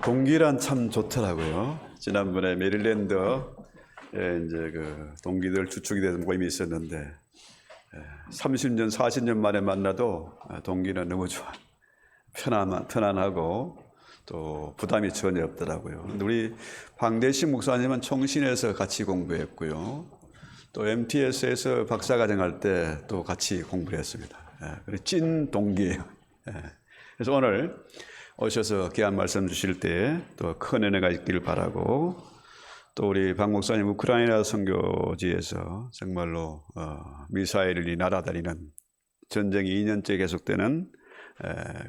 동기란 참 좋더라고요. 지난번에 메릴랜드에 이제 그 동기들 주축이 돼서 모임이 있었는데 30년, 40년 만에 만나도 동기는 너무 좋아. 편안하고 또 부담이 전혀 없더라고요. 근데 우리 방대식 목사님은 총신에서 같이 공부했고요. 또 MTS에서 박사과정 할 때 또 같이 공부를 했습니다. 그리고 찐 동기예요. 그래서 오늘 오셔서 귀한 말씀 주실 때 또 큰 은혜가 있기를 바라고, 또 우리 박 목사님 우크라이나 선교지에서 정말로 미사일이 날아다니는 전쟁이 2년째 계속되는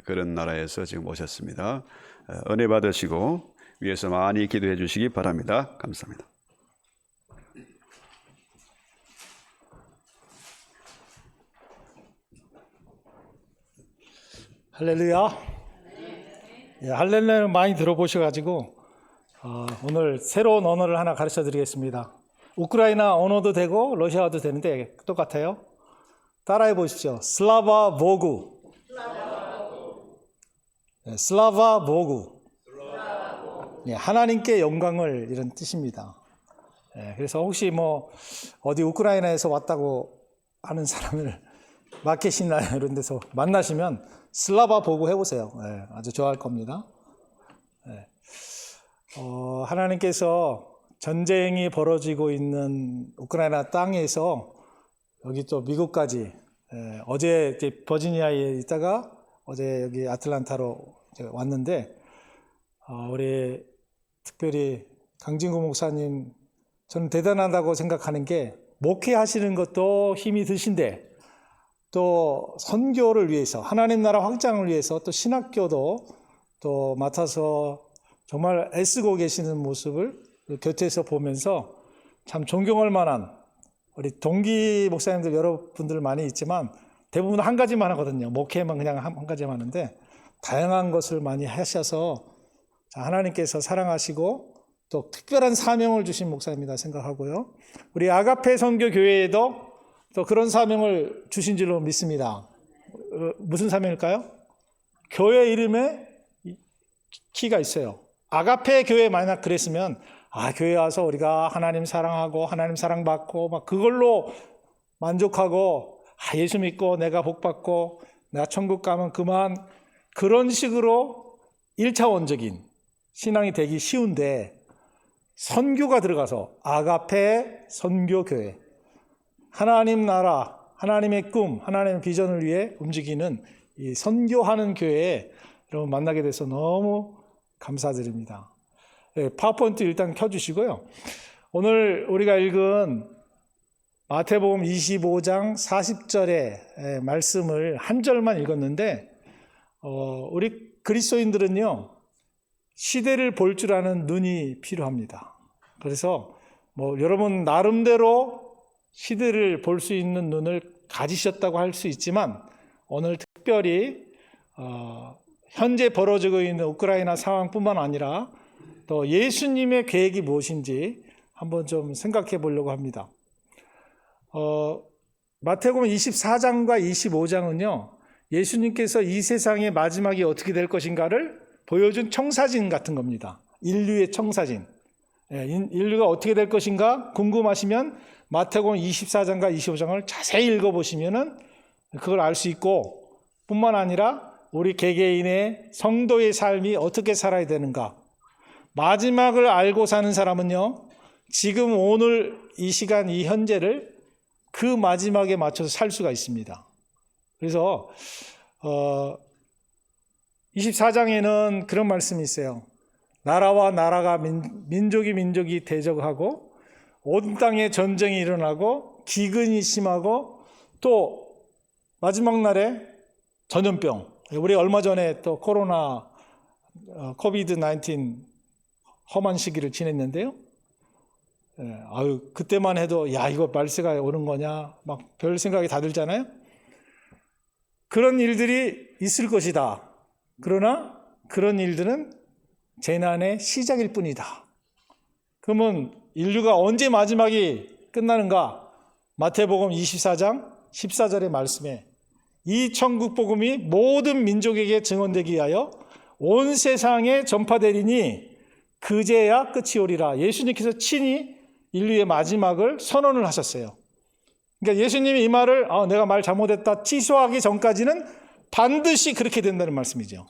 그런 나라에서 지금 오셨습니다. 은혜 받으시고 위에서 많이 기도해 주시기 바랍니다. 감사합니다. 할렐루야. 예, 할렐루야를 많이 들어보셔가지고 오늘 새로운 언어를 하나 가르쳐 드리겠습니다. 우크라이나 언어도 되고 러시아어도 되는데 똑같아요. 따라해 보십시오. 슬라바 보구. 예, 슬라바 보구. 예, 하나님께 영광을, 이런 뜻입니다. 예, 그래서 혹시 뭐 어디 우크라이나에서 왔다고 하는 사람을 마켓이나 이런 데서 만나시면 슬라바 보고 해보세요. 예, 아주 좋아할 겁니다. 예. 하나님께서 전쟁이 벌어지고 있는 우크라이나 땅에서 여기 또 미국까지, 어제 이제 버지니아에 있다가 어제 여기 아틀란타로 왔는데, 우리 특별히 강진구 목사님, 저는 대단하다고 생각하는 게, 목회하시는 것도 힘이 드신데 또 선교를 위해서, 하나님 나라 확장을 위해서 또 신학교도 또 맡아서 정말 애쓰고 계시는 모습을 곁에서 보면서 참 존경할 만한, 우리 동기 목사님들 여러분들 많이 있지만 대부분 한 가지만 하거든요. 목회만 그냥 한 가지만 하는데 다양한 것을 많이 하셔서 하나님께서 사랑하시고 또 특별한 사명을 주신 목사님이다 생각하고요. 우리 아가페 선교교회에도 또 그런 사명을 주신 줄로 믿습니다. 무슨 사명일까요? 교회 이름에 키가 있어요. 아가페 교회 만약 그랬으면 교회 와서 우리가 하나님 사랑하고 하나님 사랑받고 막 그걸로 만족하고 예수 믿고 내가 복받고 내가 천국 가면 그만, 그런 식으로 1차원적인 신앙이 되기 쉬운데, 선교가 들어가서 아가페 선교교회, 하나님 나라, 하나님의 꿈, 하나님의 비전을 위해 움직이는 이 선교하는 교회에 여러분 만나게 돼서 너무 감사드립니다. 파워포인트 일단 켜주시고요. 오늘 우리가 읽은 마태복음 25장 40절의 말씀을 한 절만 읽었는데, 우리 그리스도인들은요, 시대를 볼 줄 아는 눈이 필요합니다. 그래서 여러분 나름대로 시대를 볼 수 있는 눈을 가지셨다고 할 수 있지만, 오늘 특별히 현재 벌어지고 있는 우크라이나 상황뿐만 아니라 또 예수님의 계획이 무엇인지 한번 좀 생각해 보려고 합니다. 마태복음 24장과 25장은요, 예수님께서 이 세상의 마지막이 어떻게 될 것인가를 보여준 청사진 같은 겁니다. 인류의 청사진. 인류가 어떻게 될 것인가 궁금하시면 마태복음 24장과 25장을 자세히 읽어보시면 그걸 알 수 있고, 뿐만 아니라 우리 개개인의 성도의 삶이 어떻게 살아야 되는가, 마지막을 알고 사는 사람은요, 지금 오늘 이 시간 이 현재를 그 마지막에 맞춰서 살 수가 있습니다. 그래서 24장에는 그런 말씀이 있어요. 나라와 나라가 민족이 대적하고 온 땅에 전쟁이 일어나고 기근이 심하고 또 마지막 날에 전염병, 우리 얼마 전에 또 코로나 코비드-19 험한 시기를 지냈는데요. 그때만 해도 이거 말세가 오는 거냐 막 별 생각이 다 들잖아요. 그런 일들이 있을 것이다. 그러나 그런 일들은 재난의 시작일 뿐이다. 그러면 인류가 언제 마지막이 끝나는가? 마태복음 24장 14절의 말씀에 이 천국 복음이 모든 민족에게 증언되기 위하여 온 세상에 전파되리니 그제야 끝이 오리라. 예수님께서 친히 인류의 마지막을 선언을 하셨어요. 그러니까 예수님이 이 말을 내가 말 잘못했다 취소하기 전까지는 반드시 그렇게 된다는 말씀이죠.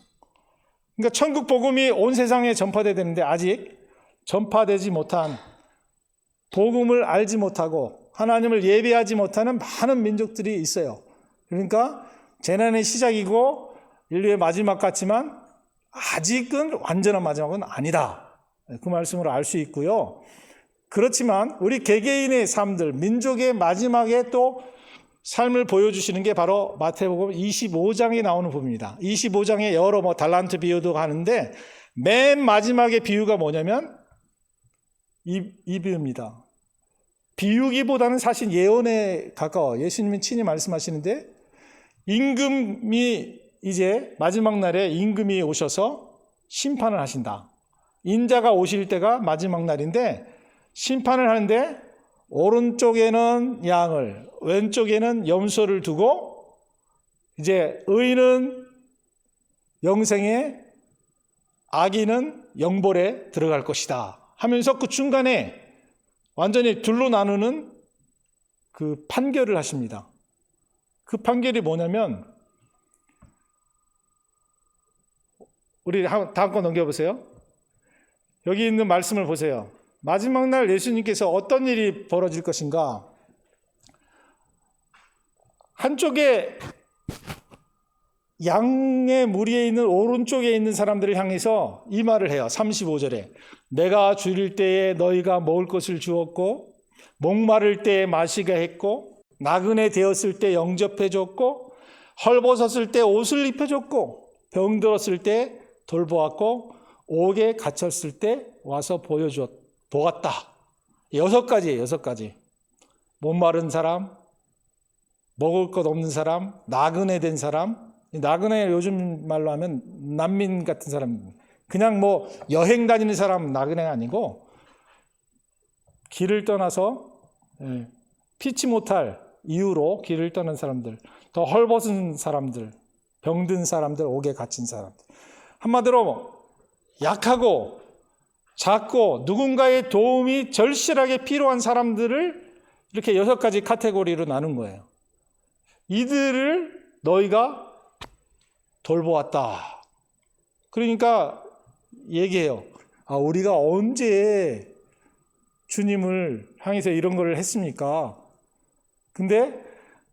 그러니까 천국 복음이 온 세상에 전파돼야 되는데 아직 전파되지 못한, 복음을 알지 못하고 하나님을 예배하지 못하는 많은 민족들이 있어요. 그러니까 재난의 시작이고 인류의 마지막 같지만 아직은 완전한 마지막은 아니다. 그 말씀으로 알 수 있고요. 그렇지만 우리 개개인의 삶들, 민족의 마지막에 또 삶을 보여주시는 게 바로 마태복음 25장에 나오는 부분입니다. 25장에 여러 달란트 비유도 하는데 맨 마지막의 비유가 뭐냐면 이 비유입니다. 비유기보다는 사실 예언에 가까워. 예수님이 친히 말씀하시는데 임금이 이제 마지막 날에 임금이 오셔서 심판을 하신다. 인자가 오실 때가 마지막 날인데 심판을 하는데 오른쪽에는 양을, 왼쪽에는 염소를 두고 이제 의인은 영생에, 악인은 영벌에 들어갈 것이다 하면서 그 중간에 완전히 둘로 나누는 그 판결을 하십니다. 그 판결이 뭐냐면, 우리 다음 거 넘겨보세요. 여기 있는 말씀을 보세요. 마지막 날 예수님께서 어떤 일이 벌어질 것인가? 한쪽에 양의 무리에 있는 오른쪽에 있는 사람들을 향해서 이 말을 해요. 35절에 내가 줄일 때에 너희가 먹을 것을 주었고 목마를 때에 마시게 했고 나그네 되었을 때 영접해 줬고 헐벗었을 때 옷을 입혀줬고 병들었을 때 돌보았고 옥에 갇혔을 때 와서 보았다. 6가지예요. 6가지. 목마른 사람, 먹을 것 없는 사람, 나그네 된 사람. 나그네 요즘 말로 하면 난민 같은 사람. 그냥 뭐 여행 다니는 사람 나그네가 아니고 길을 떠나서 피치 못할 이유로 길을 떠난 사람들, 더 헐벗은 사람들, 병든 사람들, 옥에 갇힌 사람들. 한마디로 약하고 작고 누군가의 도움이 절실하게 필요한 사람들을 이렇게 6가지 카테고리로 나눈 거예요. 이들을 너희가 돌보았다. 그러니까 얘기해요. 우리가 언제 주님을 향해서 이런 걸 했습니까? 근데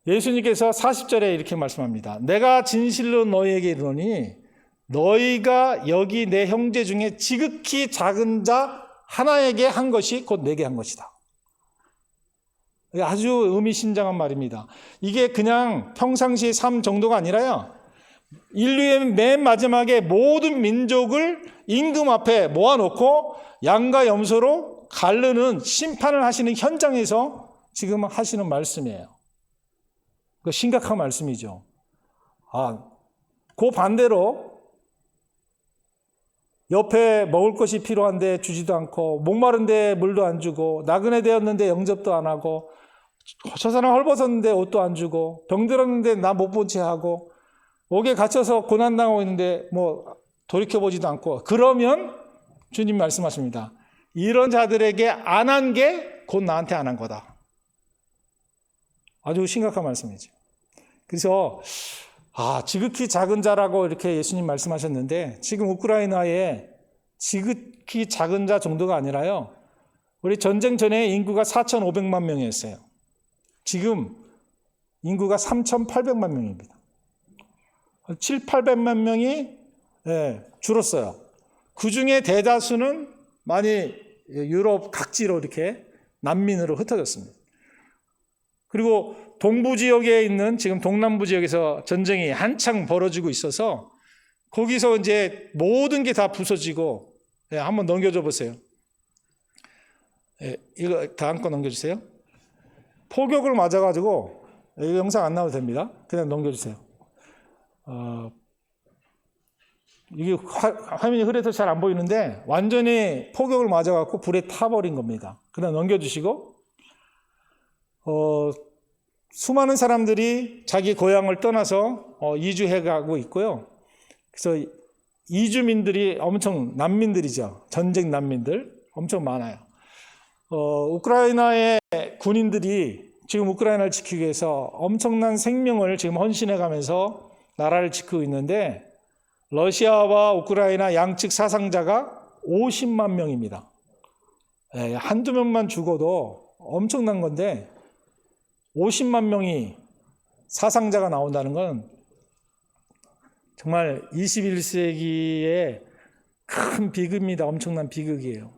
예수님께서 40절에 이렇게 말씀합니다. 내가 진실로 너희에게 이르노니 너희가 여기 내 형제 중에 지극히 작은 자 하나에게 한 것이 곧 내게 한 것이다. 아주 의미심장한 말입니다. 이게 그냥 평상시의 삶 정도가 아니라요. 인류의 맨 마지막에 모든 민족을 임금 앞에 모아놓고 양과 염소로 가르는 심판을 하시는 현장에서 지금 하시는 말씀이에요. 그 심각한 말씀이죠. 그 반대로 옆에 먹을 것이 필요한데 주지도 않고 목마른데 물도 안 주고 나그네 되었는데 영접도 안 하고 저 사람 헐벗었는데 옷도 안 주고 병들었는데 나 못 본 채 하고 옥에 갇혀서 고난당하고 있는데 뭐 돌이켜보지도 않고 그러면 주님 말씀하십니다. 이런 자들에게 안 한 게 곧 나한테 안 한 거다. 아주 심각한 말씀이죠. 그래서 지극히 작은 자라고 이렇게 예수님 말씀하셨는데 지금 우크라이나에 지극히 작은 자 정도가 아니라요. 우리 전쟁 전에 인구가 4,500만 명이었어요. 지금 인구가 3,800만 명입니다. 7,800만 명이 줄었어요. 그중에 대다수는 많이 유럽 각지로 이렇게 난민으로 흩어졌습니다. 그리고 동부 지역에 있는 지금 동남부 지역에서 전쟁이 한창 벌어지고 있어서 거기서 이제 모든 게 다 부서지고 한번 넘겨줘 보세요. 이거 다음 거 넘겨주세요. 포격을 맞아가지고 이거 영상 안 나와도 됩니다. 그냥 넘겨주세요. 이게 화면이 흐려서 잘 안 보이는데 완전히 포격을 맞아갖고 불에 타버린 겁니다. 그냥 넘겨주시고 수많은 사람들이 자기 고향을 떠나서 이주해 가고 있고요. 그래서 이주민들이 엄청 난민들이죠. 전쟁 난민들 엄청 많아요. 우크라이나의 군인들이 지금 우크라이나를 지키기 위해서 엄청난 생명을 지금 헌신해 가면서 나라를 지키고 있는데 러시아와 우크라이나 양측 사상자가 50만 명입니다. 한두 명만 죽어도 엄청난 건데 50만 명이 사상자가 나온다는 건 정말 21세기의 큰 비극입니다. 엄청난 비극이에요.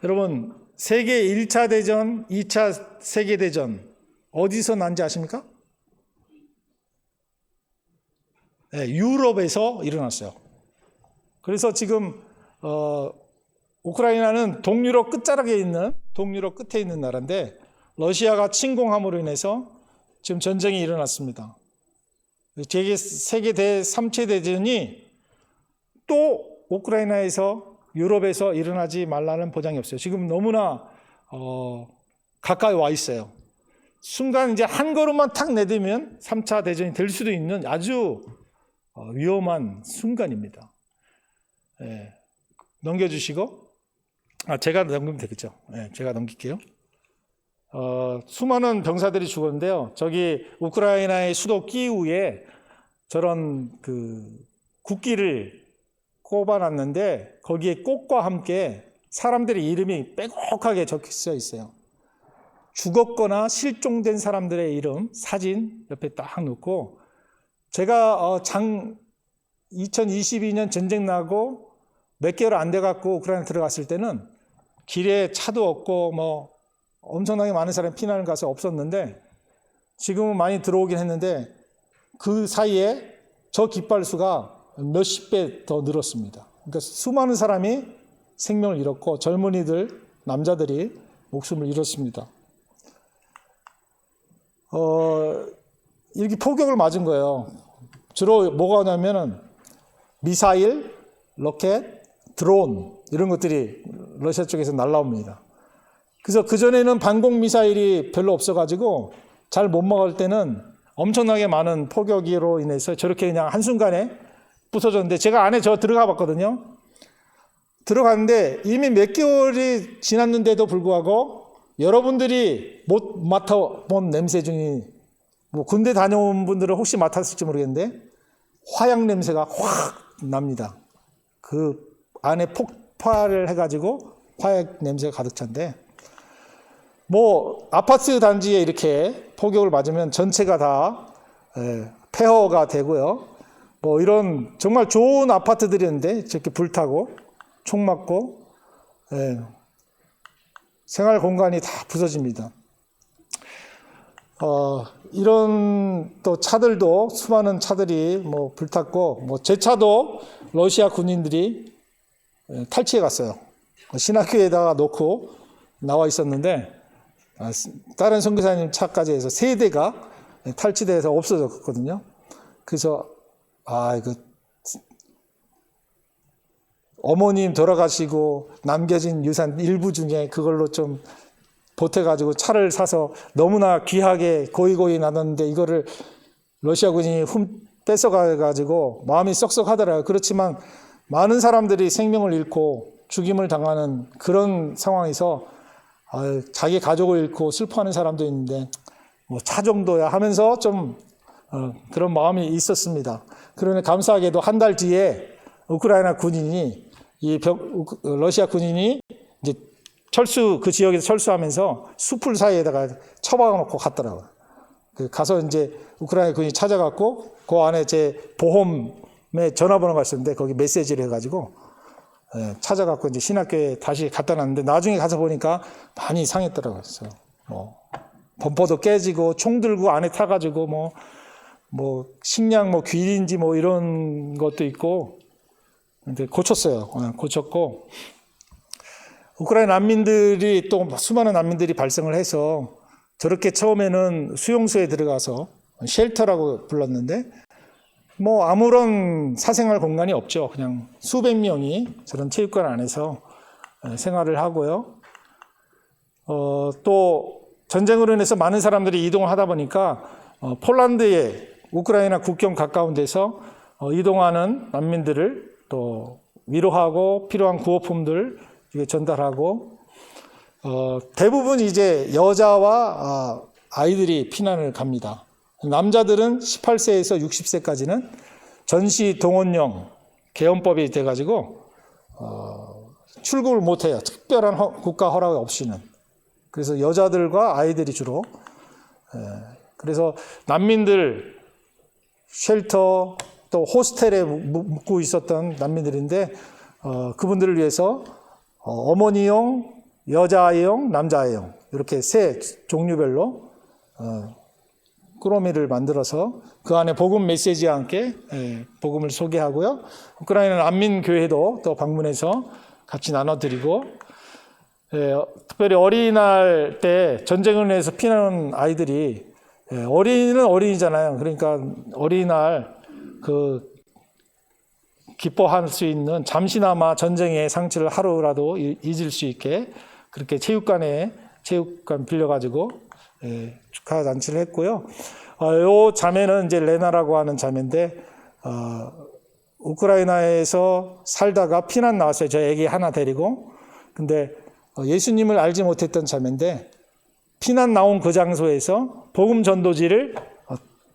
여러분, 세계 1차 대전, 2차 세계대전 어디서 난지 아십니까? 유럽에서 일어났어요. 그래서 지금 우크라이나는 동유럽 끝자락에 있는, 동유럽 끝에 있는 나라인데 러시아가 침공함으로 인해서 지금 전쟁이 일어났습니다. 세계 3차 대전이 또 우크라이나에서 유럽에서 일어나지 말라는 보장이 없어요. 지금 너무나 가까이 와 있어요. 순간 이제 한 걸음만 탁 내딛으면 3차 대전이 될 수도 있는 아주 위험한 순간입니다. 넘겨주시고, 제가 넘기면 되겠죠. 제가 넘길게요. 수많은 병사들이 죽었는데요. 저기 우크라이나의 수도 키이우에 저런 국기를 꼽아놨는데 거기에 꽃과 함께 사람들의 이름이 빼곡하게 적혀 있어요. 죽었거나 실종된 사람들의 이름, 사진 옆에 딱 놓고 제가 2022년 전쟁 나고 몇 개월 안 돼갖고 우크라이나 들어갔을 때는 길에 차도 없고 뭐 엄청나게 많은 사람이 피난을 가서 없었는데 지금은 많이 들어오긴 했는데 그 사이에 저 깃발수가 몇십 배 더 늘었습니다. 그러니까 수많은 사람이 생명을 잃었고 젊은이들, 남자들이 목숨을 잃었습니다. 이렇게 포격을 맞은 거예요. 주로 뭐가 오냐면은 미사일, 로켓, 드론 이런 것들이 러시아 쪽에서 날라옵니다. 그래서 그전에는 방공 미사일이 별로 없어가지고 잘 못 막을 때는 엄청나게 많은 포격으로 인해서 저렇게 그냥 한순간에 부서졌는데 제가 안에 들어가 봤거든요. 들어갔는데 이미 몇 개월이 지났는데도 불구하고 여러분들이 못 맡아본 냄새 중에 뭐 군대 다녀온 분들은 혹시 맡았을지 모르겠는데 화약 냄새가 확 납니다. 그 안에 폭발을 해가지고 화약 냄새가 가득 찬데 뭐 아파트 단지에 이렇게 포격을 맞으면 전체가 다 폐허가 되고요. 뭐 이런 정말 좋은 아파트들이었는데 저렇게 불타고 총 맞고 생활 공간이 다 부서집니다. 이런 또 차들도 수많은 차들이 뭐 불탔고 뭐 제 차도 러시아 군인들이 탈취해 갔어요. 신학교에다가 놓고 나와 있었는데 다른 선교사님 차까지 해서 3대가 탈취돼서 없어졌거든요. 그래서 이거 어머님 돌아가시고 남겨진 유산 일부 중에 그걸로 좀 보태가지고 차를 사서 너무나 귀하게 고이고이 나눴는데 이거를 러시아 군인이 뺏어가가지고 마음이 썩썩하더라고요. 그렇지만 많은 사람들이 생명을 잃고 죽임을 당하는 그런 상황에서 자기 가족을 잃고 슬퍼하는 사람도 있는데 뭐 차 정도야 하면서 좀 그런 마음이 있었습니다. 그러나 감사하게도 한 달 뒤에 우크라이나 군인이 러시아 군인이 이제 그 지역에서 철수하면서 숲을 사이에다가 처박아 놓고 갔더라고요. 가서 이제 우크라이나 군인이 찾아갔고 그 안에 제 보험에 전화번호가 있었는데 거기 메시지를 해가지고 찾아갖고 이제 신학교에 다시 갖다 놨는데 나중에 가서 보니까 많이 상했더라고요. 그래서 뭐 범퍼도 깨지고 총 들고 안에 타가지고 뭐 식량 뭐 귀인지 뭐 이런 것도 있고 근데 고쳤어요. 고쳤고 우크라이나 난민들이 또 수많은 난민들이 발생을 해서 저렇게 처음에는 수용소에 들어가서 쉘터라고 불렀는데 뭐 아무런 사생활 공간이 없죠. 그냥 수백 명이 저런 체육관 안에서 생활을 하고요. 또 전쟁으로 인해서 많은 사람들이 이동을 하다 보니까 폴란드에 우크라이나 국경 가까운 데서 이동하는 난민들을 또 위로하고 필요한 구호품들 전달하고 대부분 이제 여자와 아이들이 피난을 갑니다. 남자들은 18세에서 60세까지는 전시 동원령 개헌법이 돼가지고 출국을 못해요. 특별한 국가 허락 없이는. 그래서 여자들과 아이들이 주로. 그래서 난민들 쉘터 또 호스텔에 묵고 있었던 난민들인데 그분들을 위해서 어머니용, 여자아이용, 남자아이용 이렇게 세 종류별로 꾸러미를 만들어서 그 안에 복음 메시지와 함께 복음을 소개하고요. 우크라이나 난민교회도 또 방문해서 같이 나눠드리고 특별히 어린이날 때 전쟁을 위해서 피난온 아이들이 어린이는 어린이잖아요. 그러니까 어린이날 기뻐할 수 있는 잠시나마 전쟁의 상처를 하루라도 잊을 수 있게 그렇게 체육관 빌려가지고 축하 잔치를 했고요. 이 자매는 이제 레나라고 하는 자매인데 우크라이나에서 살다가 피난 나왔어요. 저 애기 하나 데리고. 근데 예수님을 알지 못했던 자매인데 피난 나온 그 장소에서 복음 전도지를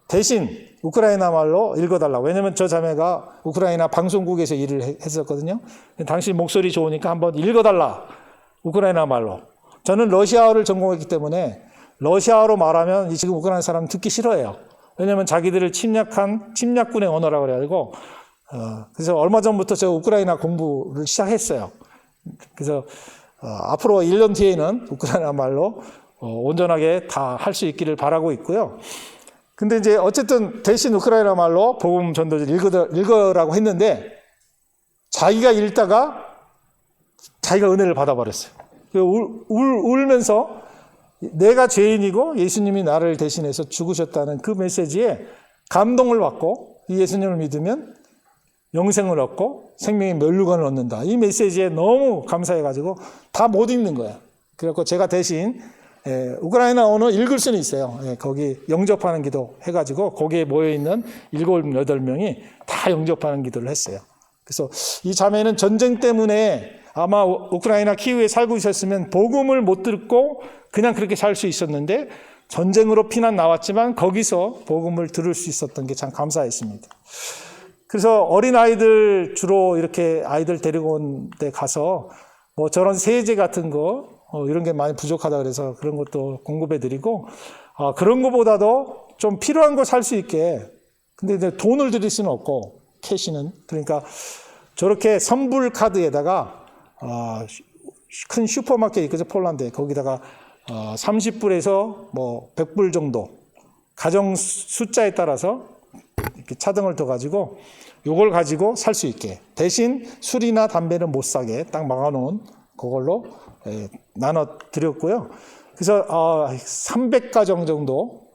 대신 우크라이나 말로 읽어달라고. 왜냐면 저 자매가 우크라이나 방송국에서 일을 했었거든요. 당신 목소리 좋으니까 한번 읽어달라. 우크라이나 말로. 저는 러시아어를 전공했기 때문에 러시아어로 말하면 지금 우크라이나 사람 듣기 싫어해요. 왜냐면 자기들을 침략군의 언어라고 그래가지고 그래서 얼마 전부터 제가 우크라이나 공부를 시작했어요. 그래서 앞으로 1년 뒤에는 우크라이나 말로 온전하게 다 할 수 있기를 바라고 있고요. 근데 이제 어쨌든 대신 우크라이나 말로 복음 전도지를 읽으라고 했는데 자기가 읽다가 자기가 은혜를 받아버렸어요. 울면서 내가 죄인이고 예수님이 나를 대신해서 죽으셨다는 그 메시지에 감동을 받고 이 예수님을 믿으면 영생을 얻고 생명의 면류관을 얻는다. 이 메시지에 너무 감사해가지고 다 못 읽는 거예요. 그래서 제가 대신 우크라이나 언어 읽을 수는 있어요. 거기 영접하는 기도 해가지고 거기에 모여있는 7, 8명이 다 영접하는 기도를 했어요. 그래서 이 자매는 전쟁 때문에 아마 우크라이나 키우에 살고 있었으면 복음을 못 듣고 그냥 그렇게 살 수 있었는데 전쟁으로 피난 나왔지만 거기서 복음을 들을 수 있었던 게 참 감사했습니다. 그래서 어린아이들 주로 이렇게 아이들 데리고 온 데 가서 뭐 저런 세제 같은 거 이런 게 많이 부족하다 그래서 그런 것도 공급해드리고 그런 것보다도 좀 필요한 거 살 수 있게 근데 이제 돈을 드릴 수는 없고 캐시는 그러니까 저렇게 선불 카드에다가 큰 슈퍼마켓 있거든요. 폴란드에 거기다가 30불에서 뭐 100불 정도 가정 숫자에 따라서 이렇게 차등을 둬가지고 요걸 가지고 살 수 있게 대신 술이나 담배는 못 사게 딱 막아놓은 그걸로 나눠 드렸고요. 그래서 300가정 정도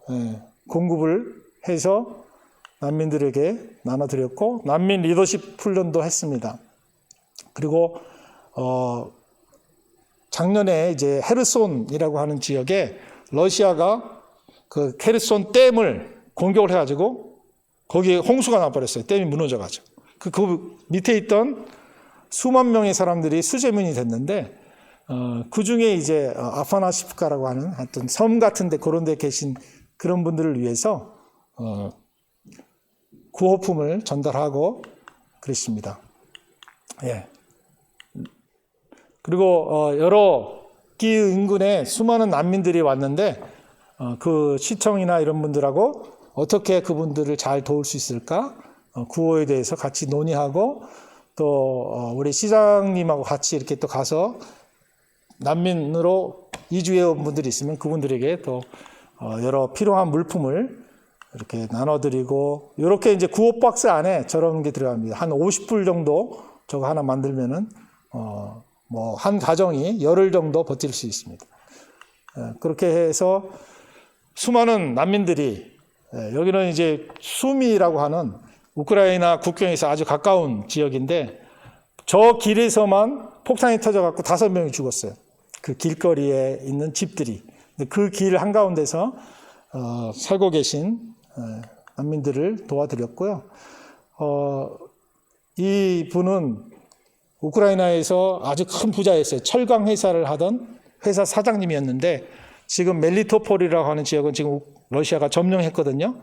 공급을 해서 난민들에게 나눠 드렸고 난민 리더십 훈련도 했습니다. 그리고 작년에 이제 헤르손이라고 하는 지역에 러시아가 그 헤르손 댐을 공격을 해가지고 거기에 홍수가 나버렸어요. 댐이 무너져가지고 그 밑에 있던 수만 명의 사람들이 수재민이 됐는데 그 중에 이제 아파나시프카라고 하는 어떤 섬 같은데 그런 데 계신 그런 분들을 위해서 구호품을 전달하고 그랬습니다. 예. 그리고 여러 키이우 인근에 수많은 난민들이 왔는데 그 시청이나 이런 분들하고 어떻게 그분들을 잘 도울 수 있을까 구호에 대해서 같이 논의하고 또 우리 시장님하고 같이 이렇게 또 가서 난민으로 이주해 온 분들이 있으면 그분들에게 또 여러 필요한 물품을 이렇게 나눠드리고 이렇게 이제 구호 박스 안에 저런 게 들어갑니다. 한 50불 정도 저거 하나 만들면은 뭐 한 가정이 열흘 정도 버틸 수 있습니다. 그렇게 해서 수많은 난민들이 여기는 이제 수미라고 하는 우크라이나 국경에서 아주 가까운 지역인데 저 길에서만 폭탄이 터져갖고 5명이 죽었어요. 그 길거리에 있는 집들이. 그 길 한가운데서 살고 계신 난민들을 도와드렸고요. 이 분은 우크라이나에서 아주 큰 부자였어요. 철강 회사를 하던 회사 사장님이었는데 지금 멜리토폴이라고 하는 지역은 지금 러시아가 점령했거든요.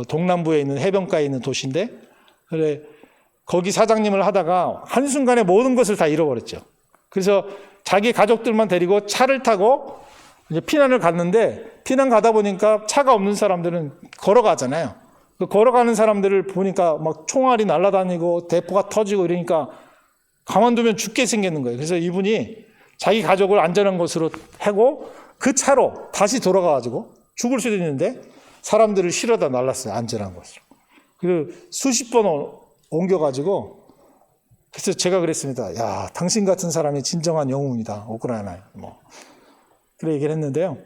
동남부에 있는 해변가에 있는 도시인데 그래 거기 사장님을 하다가 한순간에 모든 것을 다 잃어버렸죠. 그래서 자기 가족들만 데리고 차를 타고 이제 피난을 갔는데 피난 가다 보니까 차가 없는 사람들은 걸어가잖아요. 그 걸어가는 사람들을 보니까 막 총알이 날아다니고 대포가 터지고 이러니까 가만두면 죽게 생겼는 거예요. 그래서 이분이 자기 가족을 안전한 곳으로 하고 그 차로 다시 돌아가가지고 죽을 수도 있는데 사람들을 실어다 날랐어요. 안전한 곳으로. 그리고 수십 번 옮겨가지고 그래서 제가 그랬습니다. 야, 당신 같은 사람이 진정한 영웅이다. 우크라이나에. 그래 얘기를 했는데요.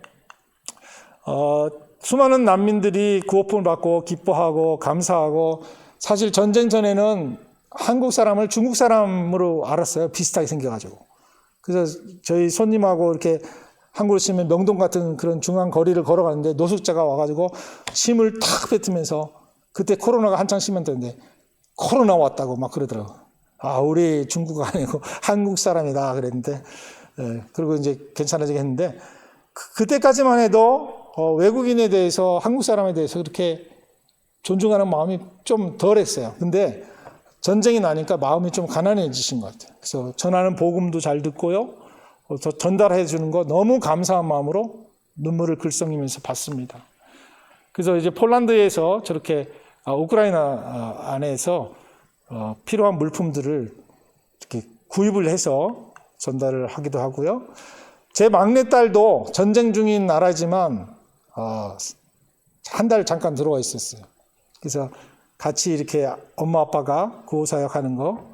수많은 난민들이 구호품을 받고 기뻐하고 감사하고 사실 전쟁 전에는 한국 사람을 중국 사람으로 알았어요. 비슷하게 생겨가지고. 그래서 저희 손님하고 이렇게 한국으로 치면 명동 같은 그런 중앙 거리를 걸어가는데 노숙자가 와가지고 침을 탁 뱉으면서 그때 코로나가 한창 심했는데 코로나 왔다고 막 그러더라고요. 아, 우리 중국 아니고 한국 사람이다 그랬는데 그리고 이제 괜찮아지게 했는데 그때까지만 해도 외국인에 대해서 한국 사람에 대해서 그렇게 존중하는 마음이 좀 덜했어요. 근데 전쟁이 나니까 마음이 좀 가난해지신 것 같아요. 그래서 전하는 복음도 잘 듣고요. 전달해 주는 거 너무 감사한 마음으로 눈물을 글썽이면서 받습니다. 그래서 이제 폴란드에서 저렇게 우크라이나 안에서 필요한 물품들을 이렇게 구입을 해서 전달을 하기도 하고요. 제 막내딸도 전쟁 중인 나라지만 한 달 잠깐 들어와 있었어요. 그래서 같이 이렇게 엄마 아빠가 구호사역하는 거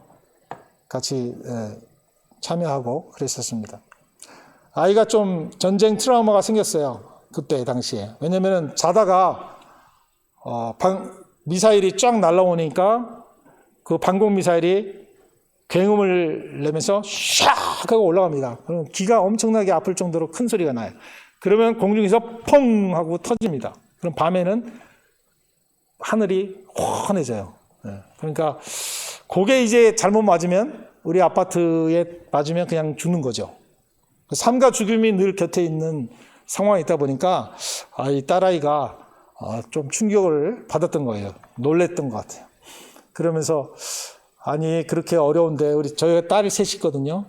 같이 참여하고 그랬었습니다. 아이가 좀 전쟁 트라우마가 생겼어요. 그때 당시에. 왜냐면은 자다가 미사일이 쫙 날라오니까 그 방공 미사일이 굉음을 내면서 샥 하고 올라갑니다. 그럼 귀가 엄청나게 아플 정도로 큰 소리가 나요. 그러면 공중에서 펑 하고 터집니다. 그럼 밤에는 하늘이 환해져요. 그러니까 그게 이제 잘못 맞으면 우리 아파트에 맞으면 그냥 죽는 거죠. 삶과 죽음이 늘 곁에 있는 상황이 있다 보니까 이 딸아이가 좀 충격을 받았던 거예요. 놀랬던 것 같아요. 그러면서 아니 그렇게 어려운데 저희가 딸이 셋이 있거든요.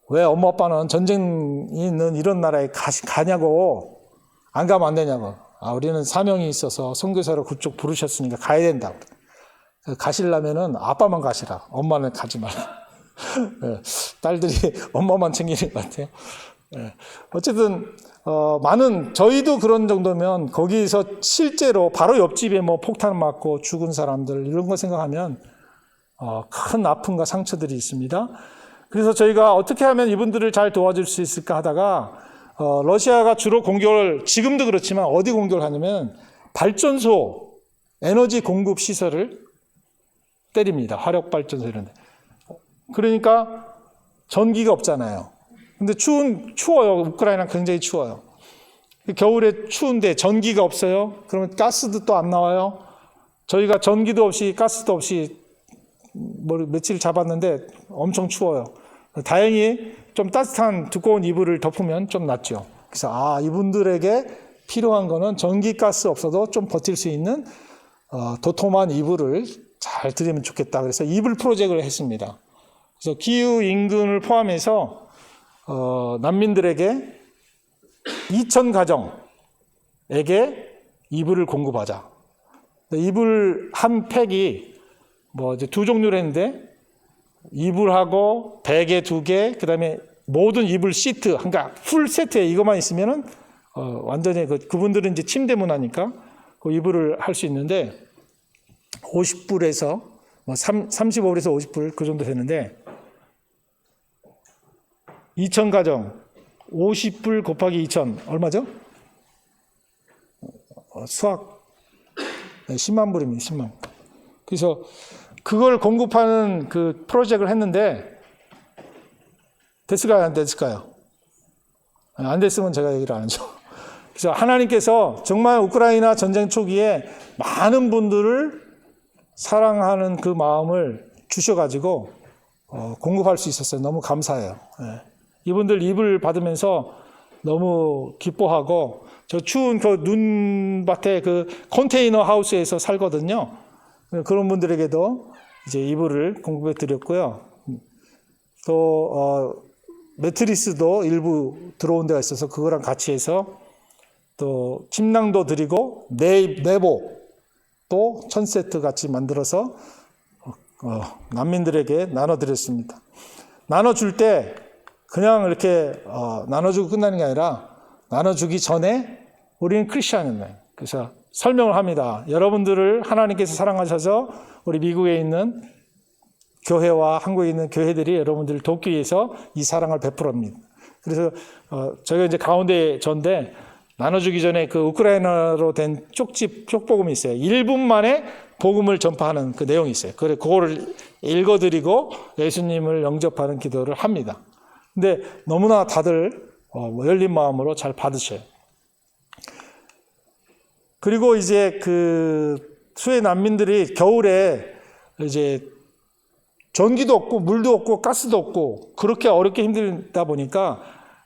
왜 엄마 아빠는 전쟁이 있는 이런 나라에 가냐고 안 가면 안 되냐고. 우리는 사명이 있어서 선교사로 그쪽 부르셨으니까 가야 된다고. 가시려면은 아빠만 가시라. 엄마는 가지 마라. 딸들이 엄마만 챙기는 것 같아요. 어쨌든 저희도 그런 정도면 거기서 실제로 바로 옆집에 뭐 폭탄 맞고 죽은 사람들 이런 거 생각하면 큰 아픔과 상처들이 있습니다. 그래서 저희가 어떻게 하면 이분들을 잘 도와줄 수 있을까 하다가 러시아가 주로 공격을 지금도 그렇지만 어디 공격을 하냐면 발전소 에너지 공급 시설을 때립니다. 화력 발전소 이런 데. 그러니까 전기가 없잖아요. 근데 추워요. 우크라이나 굉장히 추워요. 겨울에 추운데 전기가 없어요. 그러면 가스도 또 안 나와요. 저희가 전기도 없이 가스도 없이 며칠 잡았는데 엄청 추워요. 다행히 좀 따뜻한 두꺼운 이불을 덮으면 좀 낫죠. 그래서 이분들에게 필요한 거는 전기 가스 없어도 좀 버틸 수 있는 도톰한 이불을 잘 드리면 좋겠다. 그래서 이불 프로젝트를 했습니다. 그래서 키우 인근을 포함해서 난민들에게 2,000 가정에게 이불을 공급하자. 이불 한 팩이 이제 두 종류를 했는데 이불하고 베개 2개, 그다음에 모든 이불 시트, 그러니까 풀 세트에 이것만 있으면은 완전히 그분들은 이제 침대 문화니까 그 이불을 할 수 있는데 50불에서 35불에서 50불 그 정도 되는데 2,000 가정 50불 곱하기 2,000 얼마죠? 수학 10만 불입니다. 10만. 그래서 그걸 공급하는 그 프로젝트를 했는데 됐을까요? 안 됐을까요? 안 됐으면 제가 얘기를 안 하죠. 그래서 하나님께서 정말 우크라이나 전쟁 초기에 많은 분들을 사랑하는 그 마음을 주셔가지고 공급할 수 있었어요. 너무 감사해요. 예. 이분들 입을 받으면서 너무 기뻐하고 저 추운 그 눈밭에 그 컨테이너 하우스에서 살거든요. 그런 분들에게도 이제 이불을 공급해 드렸고요. 또 매트리스도 일부 들어온 데가 있어서 그거랑 같이 해서 또 침낭도 드리고 내복 또 1000세트 같이 만들어서 난민들에게 나눠드렸습니다. 나눠줄 때 그냥 이렇게 나눠주고 끝나는 게 아니라 나눠주기 전에 우리는 크리스찬이에요. 그래서 설명을 합니다. 여러분들을 하나님께서 사랑하셔서 우리 미국에 있는 교회와 한국에 있는 교회들이 여러분들을 돕기 위해서 이 사랑을 베풀어옵니다. 그래서 저희가 이제 가운데 전데 나눠주기 전에 그 우크라이나로 된 쪽복음이 있어요. 1분 만에 복음을 전파하는 그 내용이 있어요. 그거를 읽어드리고 예수님을 영접하는 기도를 합니다. 근데 너무나 다들 열린 마음으로 잘 받으셔요. 그리고 이제 그 수해 난민들이 겨울에 이제 전기도 없고 물도 없고 가스도 없고 그렇게 어렵게 힘들다 보니까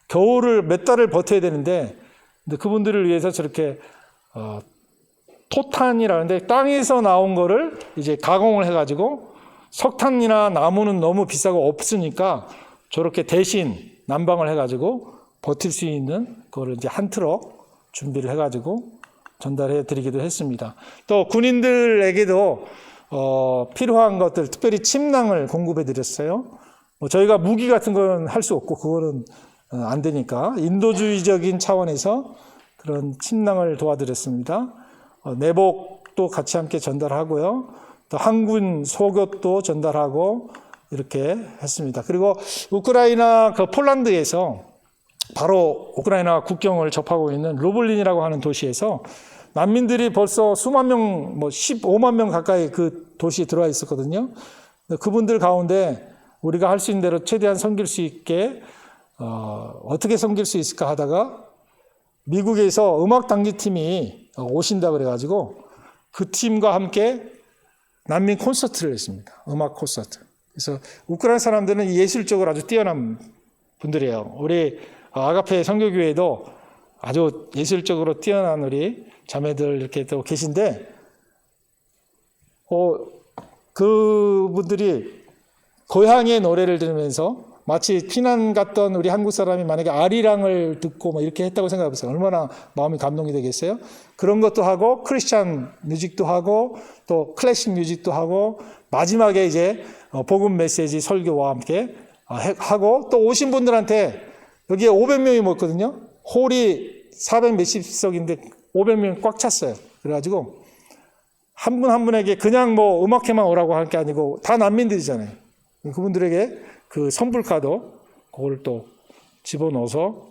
겨울을 몇 달을 버텨야 되는데 근데 그분들을 위해서 저렇게 토탄이라는데 땅에서 나온 거를 이제 가공을 해가지고 석탄이나 나무는 너무 비싸고 없으니까 저렇게 대신 난방을 해가지고 버틸 수 있는 그거를 이제 한 트럭 준비를 해가지고 전달해 드리기도 했습니다. 또 군인들에게도 필요한 것들, 특별히 침낭을 공급해 드렸어요. 저희가 무기 같은 건 할 수 없고 그거는 안 되니까 인도주의적인 차원에서 그런 침낭을 도와드렸습니다. 내복도 같이 함께 전달하고요. 또 항군 속옷도 전달하고 이렇게 했습니다. 그리고 우크라이나 그 폴란드에서 바로 우크라이나 국경을 접하고 있는 루블린이라고 하는 도시에서 난민들이 벌써 수만 명, 15만 명 가까이 그 도시에 들어와 있었거든요. 그분들 가운데 우리가 할 수 있는 대로 최대한 섬길 수 있게 어떻게 섬길 수 있을까 하다가 미국에서 음악 단기팀이 오신다 그래가지고 그 팀과 함께 난민 콘서트를 했습니다. 음악 콘서트. 그래서 우크라이나 사람들은 예술적으로 아주 뛰어난 분들이에요. 우리 아가페 선교교회도 아주 예술적으로 뛰어난 우리 자매들 이렇게 또 계신데, 그분들이 고향의 노래를 들으면서 마치 피난 갔던 우리 한국 사람이 만약에 아리랑을 듣고 이렇게 했다고 생각해보세요. 얼마나 마음이 감동이 되겠어요? 그런 것도 하고, 크리스찬 뮤직도 하고, 또 클래식 뮤직도 하고, 마지막에 이제 복음 메시지 설교와 함께 하고, 또 오신 분들한테 여기에 500명이 모였거든요. 홀이 400 몇십석인데 500명이 꽉 찼어요. 그래가지고 한 분 한 분에게 그냥 음악회만 오라고 할 게 아니고 다 난민들이잖아요. 그분들에게 그 선불카도 그걸 또 집어넣어서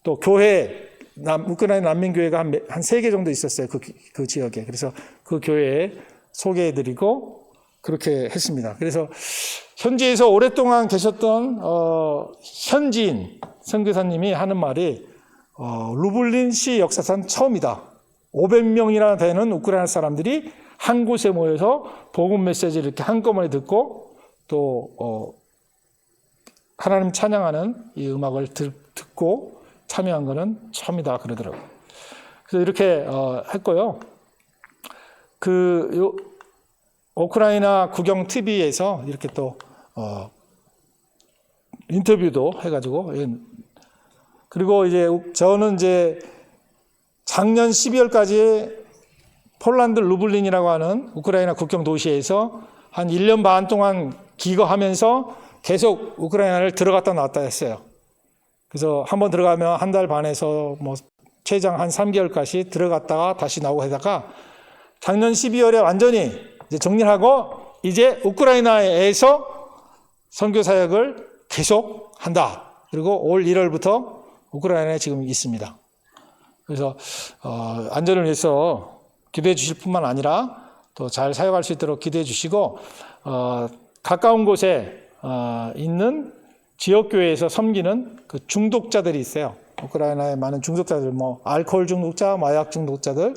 또 교회, 우크라이나 난민교회가 한 3개 정도 있었어요. 그 지역에. 그래서 그 교회에 소개해드리고 그렇게 했습니다. 그래서 현지에서 오랫동안 계셨던 현지인 선교사님이 하는 말이 루블린시 역사상 처음이다. 500명이나 되는 우크라이나 사람들이 한 곳에 모여서 복음 메시지를 이렇게 한꺼번에 듣고 또 하나님 찬양하는 이 음악을 듣고 참여한 것은 처음이다 그러더라고요. 그래서 이렇게 했고요. 우크라이나 국영 TV에서 이렇게 또 인터뷰도 해가지고, 그리고 저는 작년 12월까지 폴란드 루블린이라고 하는 우크라이나 국경 도시에서 한 1년 반 동안 기거하면서 계속 우크라이나를 들어갔다 나왔다 했어요. 그래서 한번 들어가면 한 달 반에서 최장 한 3개월까지 들어갔다가 다시 나오고 하다가 작년 12월에 완전히 이제 정리하고 이제 우크라이나에서 선교 사역을 계속 한다. 그리고 올 1월부터 우크라이나에 지금 있습니다. 그래서 안전을 위해서 기도해 주실 뿐만 아니라 또 잘 사역할 수 있도록 기도해 주시고 가까운 곳에 있는 지역교회에서 섬기는 그 중독자들이 있어요. 우크라이나에 많은 중독자들, 알코올 중독자, 마약 중독자들,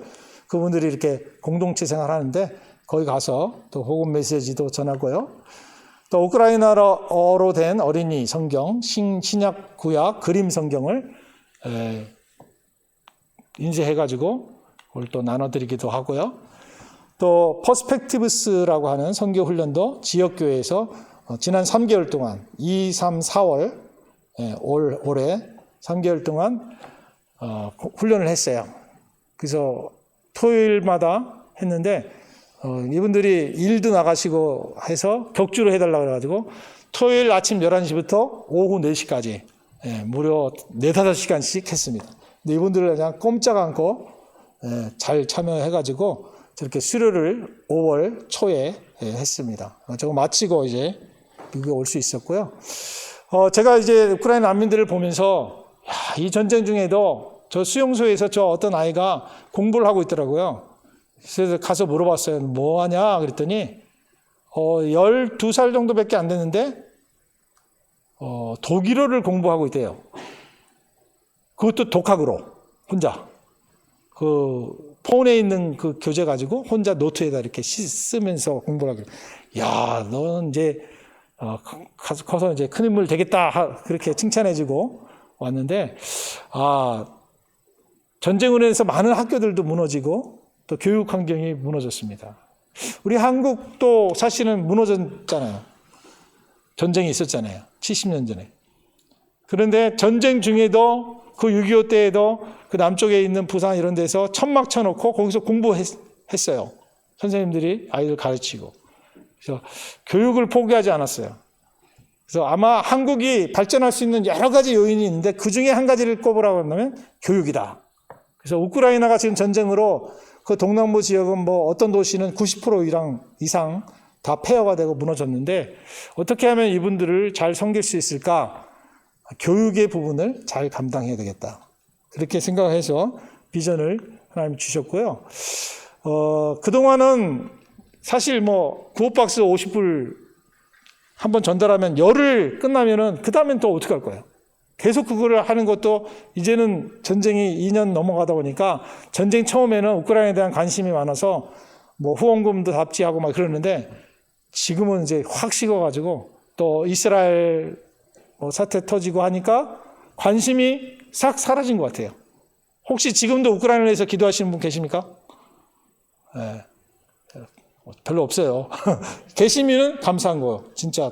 그분들이 이렇게 공동체 생활하는데 거기 가서 또 복음 메시지도 전하고요. 또 우크라이나어로 된 어린이 성경, 신약, 구약, 그림 성경을 인쇄해가지고 그걸 또 나눠드리기도 하고요. 또 퍼스펙티브스라고 하는 선교 훈련도 지역교회에서 지난 3개월 동안 2, 3, 4월 올해 3개월 동안 훈련을 했어요. 그래서 토요일마다 했는데 이분들이 일도 나가시고 해서 격주로 해달라고 그래가지고 토요일 아침 11시부터 오후 4시까지 무려 4, 5시간씩 했습니다. 근데 이분들을 그냥 꼼짝 않고 잘 참여해가지고 저렇게 수료를 5월 초에 했습니다. 저거 마치고 이제 미국에 올 수 있었고요. 제가 이제 우크라이나 난민들을 보면서 이 전쟁 중에도 저 수용소에서 저 어떤 아이가 공부를 하고 있더라고요. 그래서 가서 물어봤어요. 뭐 하냐? 그랬더니 12살 정도밖에 안 됐는데 독일어를 공부하고 있대요. 그것도 독학으로 혼자. 그 폰에 있는 그 교재 가지고 혼자 노트에다 이렇게 쓰면서 공부를 하고. 야, 너는 이제 커서 이제 큰 인물 되겠다. 그렇게 칭찬해주고 왔는데, 전쟁으로 인해서 많은 학교들도 무너지고 또 교육 환경이 무너졌습니다. 우리 한국도 사실은 무너졌잖아요. 전쟁이 있었잖아요. 70년 전에. 그런데 전쟁 중에도 그 6.25 때에도 그 남쪽에 있는 부산 이런 데서 천막 쳐놓고 거기서 공부했어요. 선생님들이 아이들 가르치고. 그래서 교육을 포기하지 않았어요. 그래서 아마 한국이 발전할 수 있는 여러 가지 요인이 있는데 그 중에 한 가지를 꼽으라고 한다면 교육이다. 그래서 우크라이나가 지금 전쟁으로 그 동남부 지역은 뭐 어떤 도시는 90% 이상 다 폐허가 되고 무너졌는데 어떻게 하면 이분들을 잘 섬길 수 있을까? 교육의 부분을 잘 감당해야 되겠다. 그렇게 생각해서 비전을 하나님 주셨고요. 그동안은 사실 뭐 구호박스 50불 한번 전달하면 열흘 끝나면은 그 다음엔 또 어떻게 할 거예요? 계속 그거를 하는 것도 이제는 전쟁이 2년 넘어가다 보니까 전쟁 처음에는 우크라이나에 대한 관심이 많아서 뭐 후원금도 답지하고 막 그러는데 지금은 이제 확 식어가지고 또 이스라엘 사태 터지고 하니까 관심이 싹 사라진 것 같아요. 혹시 지금도 우크라이나에서 기도하시는 분 계십니까? 네. 별로 없어요. 계시면은 감사한 거예요. 진짜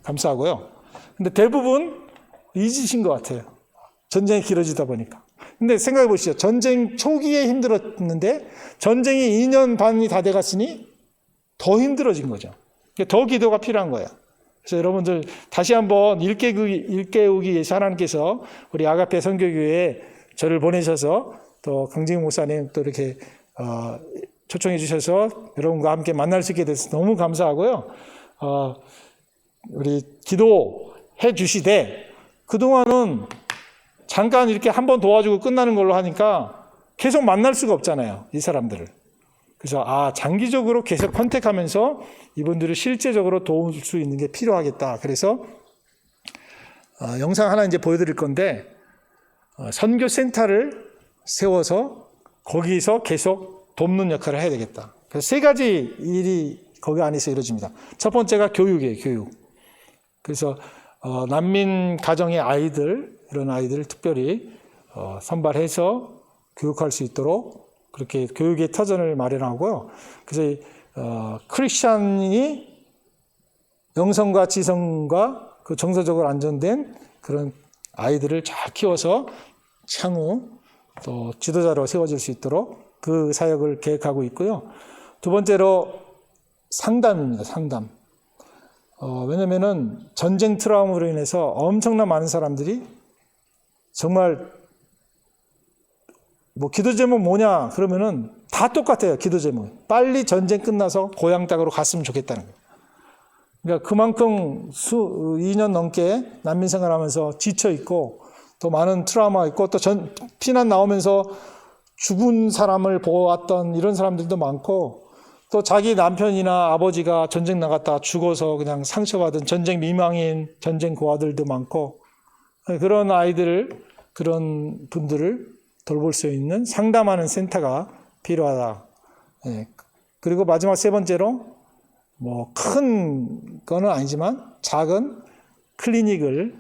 감사하고요. 근데 대부분 잊으신 것 같아요. 전쟁이 길어지다 보니까. 근데 생각해 보시죠. 전쟁 초기에 힘들었는데 전쟁이 2년 반이 다 돼갔으니 더 힘들어진 거죠. 더 기도가 필요한 거예요. 그래서 여러분들 다시 한번 일깨우기 위해서 하나님께서 우리 아가페 선교교회에 저를 보내셔서 또 강진욱 목사님 또 이렇게 초청해 주셔서 여러분과 함께 만날 수 있게 돼서 너무 감사하고요. 우리 기도해 주시되 그동안은 잠깐 이렇게 한번 도와주고 끝나는 걸로 하니까 계속 만날 수가 없잖아요. 이 사람들을. 그래서 장기적으로 계속 컨택하면서 이분들을 실제적으로 도울 수 있는 게 필요하겠다. 그래서 영상 하나 이제 보여드릴 건데 선교센터를 세워서 거기서 계속 돕는 역할을 해야 되겠다. 그래서 세 가지 일이 거기 안에서 이루어집니다. 첫 번째가 교육이에요. 교육. 그래서 난민 가정의 아이들, 이런 아이들을 특별히 선발해서 교육할 수 있도록 그렇게 교육의 터전을 마련하고요. 그래서 크리스찬이 영성과 지성과 그 정서적으로 안정된 그런 아이들을 잘 키워서 향후 또 지도자로 세워질 수 있도록 그 사역을 계획하고 있고요. 두 번째로 상담입니다. 상담. 왜냐면은 전쟁 트라우마로 인해서 엄청난 많은 사람들이 정말 뭐 기도 제목 뭐냐 그러면은 다 똑같아요. 기도 제목. 빨리 전쟁 끝나서 고향 땅으로 갔으면 좋겠다는 거예요. 그러니까 그만큼 2년 넘게 난민 생활하면서 지쳐 있고 또 많은 트라우마가 있고 또 피난 나오면서 죽은 사람을 보았던 이런 사람들도 많고 또 자기 남편이나 아버지가 전쟁 나갔다 죽어서 그냥 상처받은 전쟁 미망인 전쟁 고아들도 많고 그런 아이들을 그런 분들을 돌볼 수 있는 상담하는 센터가 필요하다. 그리고 마지막 세 번째로 뭐 큰 거는 아니지만 작은 클리닉을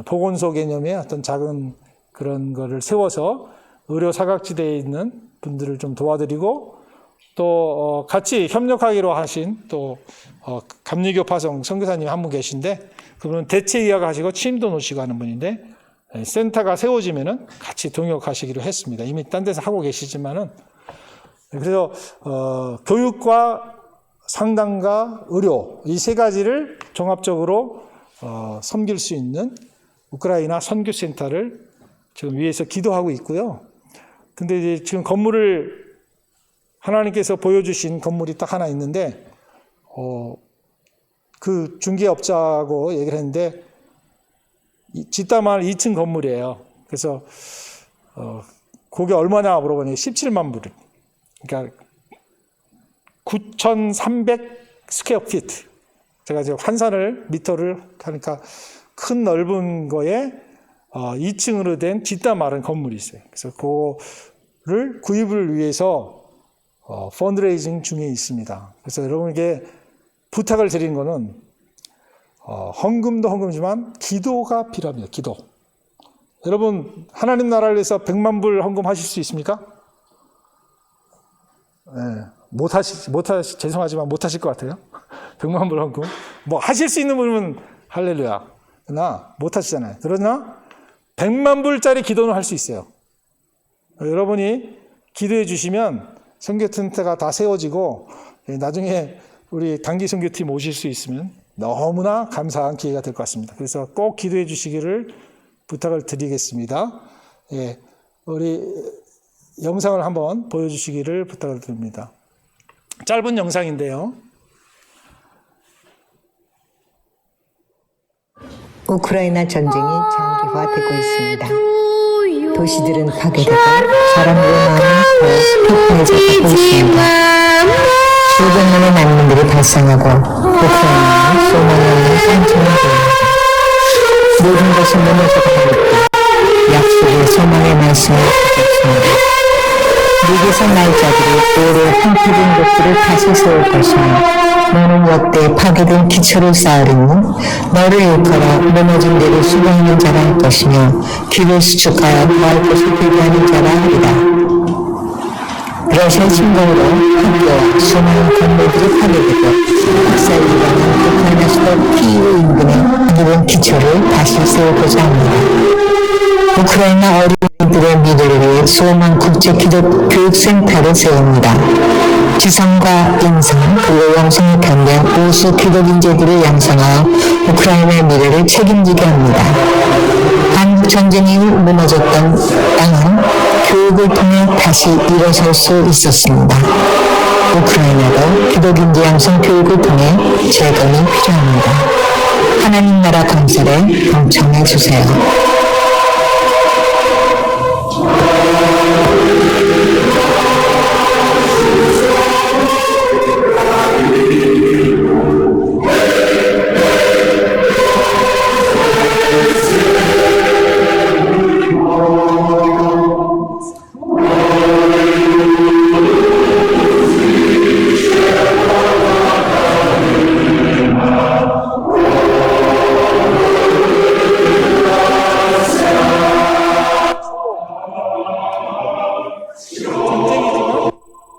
보건소 개념의 어떤 작은 그런 거를 세워서 의료 사각지대에 있는 분들을 좀 도와드리고 또 같이 협력하기로 하신 또 감리교 파송 선교사님이 한 분 계신데 그분은 대체 의학하시고 침도 놓으시고 하는 분인데 센터가 세워지면은 같이 동역하시기로 했습니다. 이미 딴 데서 하고 계시지만은 그래서 교육과 상담과 의료 이 세 가지를 종합적으로 섬길 수 있는 우크라이나 선교센터를 지금 위에서 기도하고 있고요. 근데 이제 지금 건물을 하나님께서 보여주신 건물이 딱 하나 있는데 그 중개업자하고 얘기를 했는데 뒷담할 2층 건물이에요. 그래서 그게 얼마냐 물어보니 17만 불. 그러니까 9,300 스퀘어 피트. 제가 지금 환산을 미터를 하니까 큰 넓은 거에 2층으로 된 뒷담화른 건물이 있어요. 그래서 그거를 구입을 위해서 펀드레이징 중에 있습니다. 그래서 여러분에게 부탁을 드린 거는 헌금도 헌금이지만 기도가 필요합니다. 기도. 여러분 하나님 나라를 위해서 100만 불 헌금하실 수 있습니까? 네, 죄송하지만 못하실 것 같아요. 100만 불 헌금. 뭐 하실 수 있는 분은 할렐루야. 그러나 못하시잖아요. 그러나 100만 불짜리 기도는 할 수 있어요. 여러분이 기도해 주시면 선교센터가 다 세워지고 나중에 우리 단기 선교팀 오실 수 있으면 너무나 감사한 기회가 될 것 같습니다. 그래서 꼭 기도해 주시기를 부탁을 드리겠습니다. 예, 우리 영상을 한번 보여주시기를 부탁을 드립니다. 짧은 영상인데요. 우크라이나 전쟁이 장기화되고 있습니다. 도시들은 파괴되고 사람들의 마음은 더 피폐해져가고 있습니다. 수백 명의 난민들이 발생하고 우크라이나는 소망이 없는 깡통이 됩니다. 모든 것이 무너져가고 있고 약속의 소망의 말씀을 받았습니다. 미국에서 날짜들이 오래 황폐된 것들을 다시 세울 것이며 너는 역대 파괴된 기초를 쌓으리니 너를 일컬어 무너진 데를 수고하는 자라 할 것이며 길을 수축하여 구할 것을 대비하는 자라 하리라. 러시아 침공으로 학교와 수많은 건물들이 파괴되고 학살기관은 우크라이나 수도 키이우 인근의 늙은 기초를 다시 세우고자 합니다. 우크라이나 어린이들의 미래를 위해 소만 국제 교육센터를 세웁니다. 지성과 인성 그리고 영성을 겸비한 우수 기독 인재들을 양성하여 우크라이나의 미래를 책임지게 합니다. 한국 전쟁 이후 무너졌던 땅은 교육을 통해 다시 일어설 수 있었습니다. 우크라이나도 기독 인재 양성 교육을 통해 재건이 필요합니다. 하나님 나라 건설에 동참해 주세요.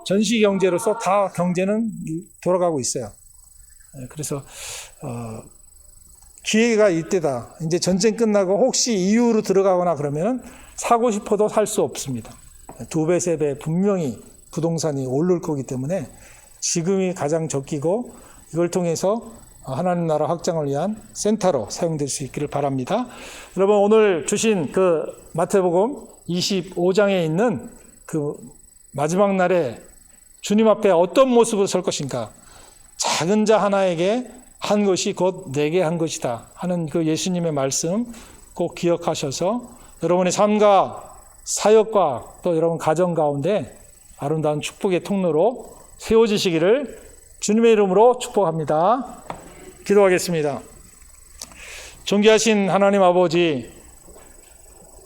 전시 경제로서 다 경제는 돌아가고 있어요. 그래서 기회가 이때다. 이제 전쟁 끝나고 혹시 EU로 들어가거나 그러면 사고 싶어도 살 수 없습니다. 2배, 3배 분명히 부동산이 오를 거기 때문에 지금이 가장 적기고 이걸 통해서 하나님 나라 확장을 위한 센터로 사용될 수 있기를 바랍니다. 여러분 오늘 주신 그 마태복음 25장에 있는 그 마지막 날에 주님 앞에 어떤 모습으로 설 것인가? 작은 자 하나에게 한 것이 곧 내게 한 것이다 하는 그 예수님의 말씀 꼭 기억하셔서 여러분의 삶과 사역과 또 여러분 가정 가운데 아름다운 축복의 통로로 세워지시기를 주님의 이름으로 축복합니다. 기도하겠습니다. 존귀하신 하나님 아버지,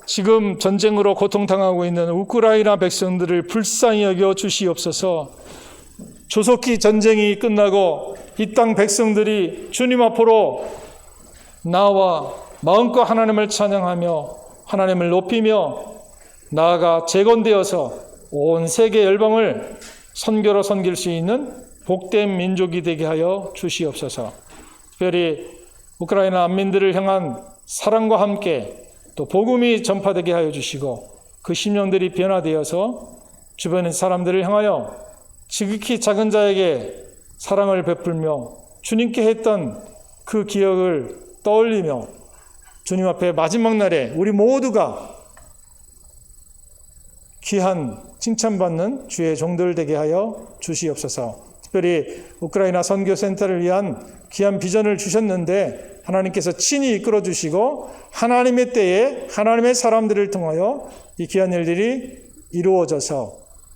지금 전쟁으로 고통당하고 있는 우크라이나 백성들을 불쌍히 여겨 주시옵소서. 조속히 전쟁이 끝나고 이 땅 백성들이 주님 앞으로 나와 마음껏 하나님을 찬양하며 하나님을 높이며 나아가 재건되어서 온 세계 열방을 선교로 섬길 수 있는 복된 민족이 되게 하여 주시옵소서. 특별히 우크라이나 난민들을 향한 사랑과 함께 또 복음이 전파되게 하여 주시고 그 심령들이 변화되어서 주변의 사람들을 향하여 지극히 작은 자에게 사랑을 베풀며 주님께 했던 그 기억을 떠올리며 주님 앞에 마지막 날에 우리 모두가 귀한 칭찬받는 주의 종들 되게 하여 주시옵소서. 특별히 우크라이나 선교센터를 위한 귀한 비전을 주셨는데 하나님께서 친히 이끌어 주시고 하나님의 때에 하나님의 사람들을 통하여 이 귀한 일들이 이루어져서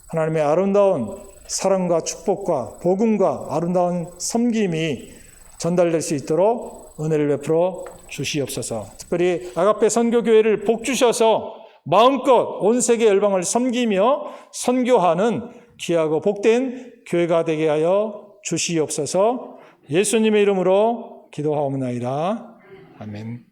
하나님의 아름다운 사랑과 축복과 복음과 아름다운 섬김이 전달될 수 있도록 은혜를 베풀어 주시옵소서. 특별히 아가페 선교교회를 복 주셔서 마음껏 온 세계 열방을 섬기며 선교하는 귀하고 복된 교회가 되게 하여 주시옵소서. 예수님의 이름으로 기도하옵나이다. 아멘.